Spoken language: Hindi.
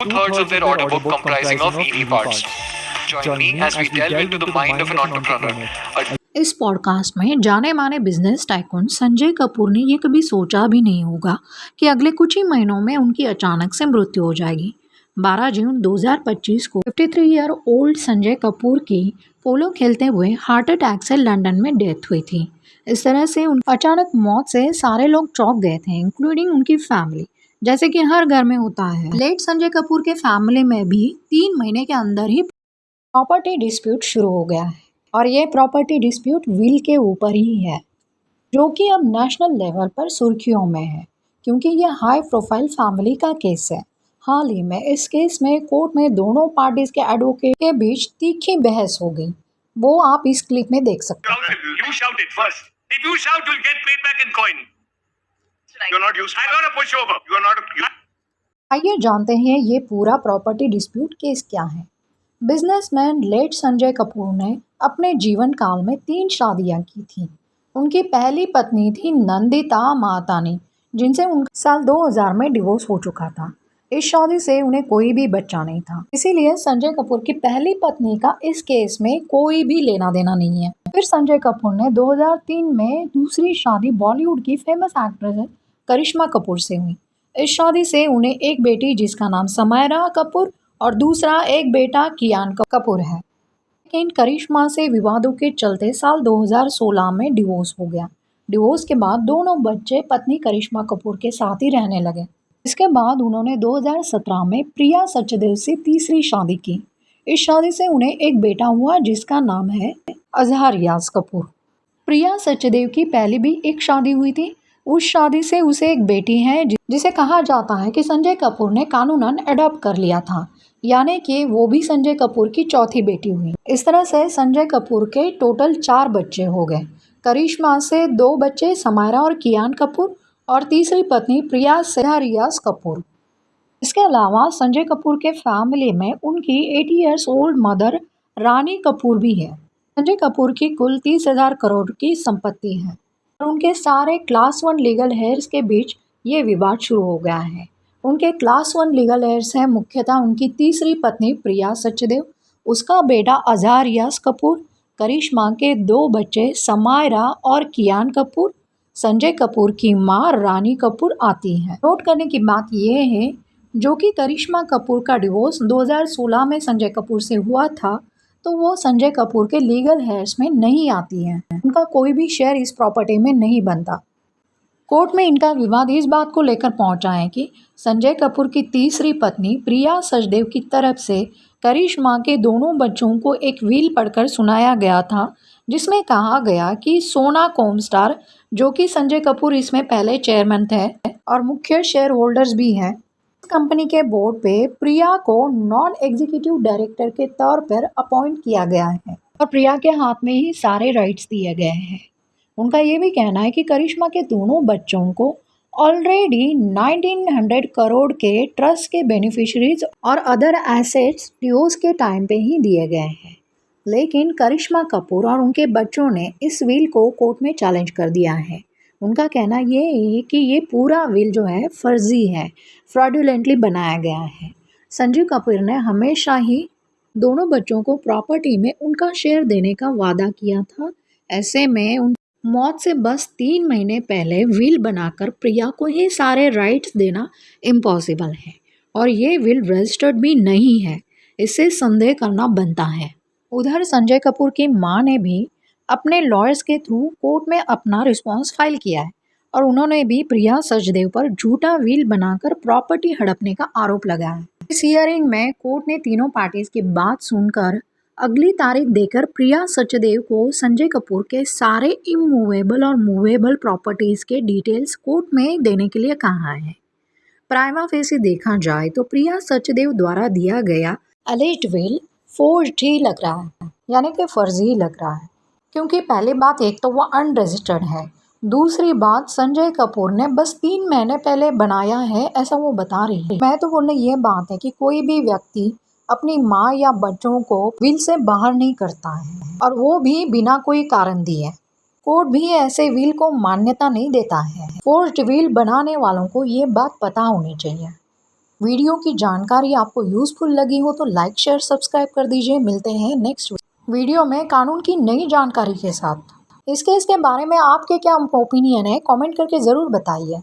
two-thirds of their order book comprising of EV parts. Join me as we delve into the mind of an entrepreneur. इस पॉडकास्ट में जाने माने बिजनेस टाइकून संजय कपूर ने ये कभी सोचा भी नहीं होगा कि अगले कुछ ही महीनों में उनकी अचानक से मृत्यु हो जाएगी। 12 जून 2025 को 53 ईयर ओल्ड संजय कपूर की पोलो खेलते हुए हार्ट अटैक से लंदन में डेथ हुई थी। इस तरह से उन अचानक मौत से सारे लोग चौंक गए थे, इंक्लूडिंग उनकी फैमिली, जैसे कि हर घर में होता है। लेट संजय कपूर के फैमिली में भी 3 महीने के अंदर ही प्रॉपर्टी डिस्प्यूट शुरू हो गया है और ये प्रॉपर्टी डिस्प्यूट विल के ऊपर ही है, जो कि अब नेशनल लेवल पर सुर्खियों में है क्योंकि ये हाई प्रोफाइल फैमिली का केस है। हाल ही में इस केस में कोर्ट में दोनों पार्टीज के एडवोकेट के बीच तीखी बहस हो गई, वो आप इस क्लिप में देख सकते हैं। You shout it first. If you shout, you'll get paid back in coin. You're not used. I'm gonna push over. You're not. आइए जानते हैं ये पूरा प्रॉपर्टी डिस्प्यूट केस क्या है। बिजनेसमैन लेट संजय कपूर ने अपने जीवन काल में 3 शादियां की थी। उनकी पहली पत्नी थी नंदिता मातानी, जिनसे उनका साल 2000 में डिवोर्स हो चुका था। इस शादी से उन्हें कोई भी बच्चा नहीं था, इसीलिए संजय कपूर की पहली पत्नी का इस केस में कोई भी लेना देना नहीं है। फिर संजय कपूर ने 2003 में दूसरी शादी बॉलीवुड की फेमस एक्ट्रेस करिश्मा कपूर से हुई। इस शादी से उन्हें एक बेटी जिसका नाम समायरा कपूर और दूसरा एक बेटा कियान कपूर है। लेकिन करिश्मा से विवादों के चलते साल 2016 में डिवोर्स हो गया। डिवोर्स के बाद दोनों बच्चे पत्नी करिश्मा कपूर के साथ ही रहने लगे। इसके बाद उन्होंने 2017 में प्रिया सचदेव से तीसरी शादी की। इस शादी से उन्हें एक बेटा हुआ जिसका नाम है अजहर रियाज कपूर। प्रिया सचदेव की पहले भी एक शादी हुई थी। उस शादी से उसे एक बेटी है जिसे कहा जाता है कि संजय कपूर ने कानूनन अडॉप्ट कर लिया था, यानी कि वो भी संजय कपूर की चौथी बेटी हुई। इस तरह से संजय कपूर के टोटल 4 बच्चे हो गए। करिश्मा से 2 बच्चे समायरा और कियान कपूर और तीसरी पत्नी प्रिया रियाज कपूर। इसके अलावा संजय कपूर के फैमिली में उनकी 80 इयर्स ओल्ड मदर रानी कपूर भी है। संजय कपूर की कुल 30,000 करोड़ की संपत्ति है और उनके सारे क्लास 1 लीगल हेयर्स के बीच ये विवाद शुरू हो गया है। उनके क्लास 1 लीगल हेयर्स हैं मुख्यतः उनकी तीसरी पत्नी प्रिया सचदेव, उसका बेटा अजहर रियाज कपूर, करिश्मा के 2 बच्चे समायरा और कियान कपूर, संजय कपूर की मां रानी कपूर आती हैं। नोट करने की बात यह है जो कि करिश्मा कपूर का डिवोर्स 2016 में संजय कपूर से हुआ था, तो वो संजय कपूर के लीगल हेयर्स में नहीं आती हैं। उनका कोई भी शेयर इस प्रॉपर्टी में नहीं बनता। कोर्ट में इनका विवाद इस बात को लेकर पहुंचा है कि संजय कपूर की तीसरी पत्नी प्रिया सचदेव की तरफ से करिश्मा के दोनों बच्चों को एक विल पढ़कर सुनाया गया था, जिसमें कहा गया कि सोना कोमस्टार, जो कि संजय कपूर इसमें पहले चेयरमैन थे और मुख्य शेयर होल्डर्स भी हैं, कंपनी के बोर्ड पे प्रिया को नॉन एग्जीक्यूटिव डायरेक्टर के तौर पर अपॉइंट किया गया है और प्रिया के हाथ में ही सारे राइट्स दिए गए हैं। उनका ये भी कहना है कि करिश्मा के दोनों बच्चों को ऑलरेडी 1900 करोड़ के ट्रस्ट के बेनिफिशरीज और अदर एसेट्स डिवोर्स के टाइम पे ही दिए गए हैं। लेकिन करिश्मा कपूर और उनके बच्चों ने इस विल को कोर्ट में चैलेंज कर दिया है। उनका कहना ये है कि ये पूरा विल जो है फर्जी है, फ्रॉडुलेंटली बनाया गया है। संजय कपूर ने हमेशा ही दोनों बच्चों को प्रॉपर्टी में उनका शेयर देने का वादा किया था। ऐसे में उन मौत से बस 3 महीने पहले विल बनाकर प्रिया को ही सारे राइट्स देना इम्पॉसिबल है और ये विल रजिस्टर्ड भी नहीं है। इससे संदेह करना बनता है। उधर संजय कपूर की मां ने भी अपने लॉयर्स के थ्रू कोर्ट में अपना रिस्पॉन्स फाइल किया है और उन्होंने भी प्रिया सचदेव पर झूठा विल बनाकर प्रॉपर्टी हड़पने का आरोप लगाया है। इस हियरिंग में कोर्ट ने तीनों पार्टीज की बात सुनकर अगली तारीख देकर प्रिया सचदेव को संजय कपूर के सारे इमूवेबल और मूवेबल प्रॉपर्टीज के डिटेल्स कोर्ट में देने के लिए कहा है। प्राइमा फेसी देखा जाए तो प्रिया सचदेव द्वारा दिया गया अलेज्ड विल फोर्ज्ड ही लग रहा है, यानी कि फर्जी लग रहा है, क्योंकि पहली बात एक तो वह अनरजिस्टर्ड है, दूसरी बात संजय कपूर ने बस 3 महीने पहले बनाया है ऐसा वो बता रही है। महत्वपूर्ण ये बात है कि कोई भी व्यक्ति अपनी माँ या बच्चों को विल से बाहर नहीं करता है और वो भी बिना कोई कारण दिए। कोर्ट भी ऐसे विल को मान्यता नहीं देता है। फोर्ज्ड विल बनाने वालों को ये बात पता होनी चाहिए। वीडियो की जानकारी आपको यूज़फुल लगी हो तो लाइक शेयर सब्सक्राइब कर दीजिए। मिलते हैं नेक्स्ट वीडियो में कानून की नई जानकारी के साथ। इस केस के बारे में आपके क्या ओपिनियन है, कमेंट करके ज़रूर बताइए।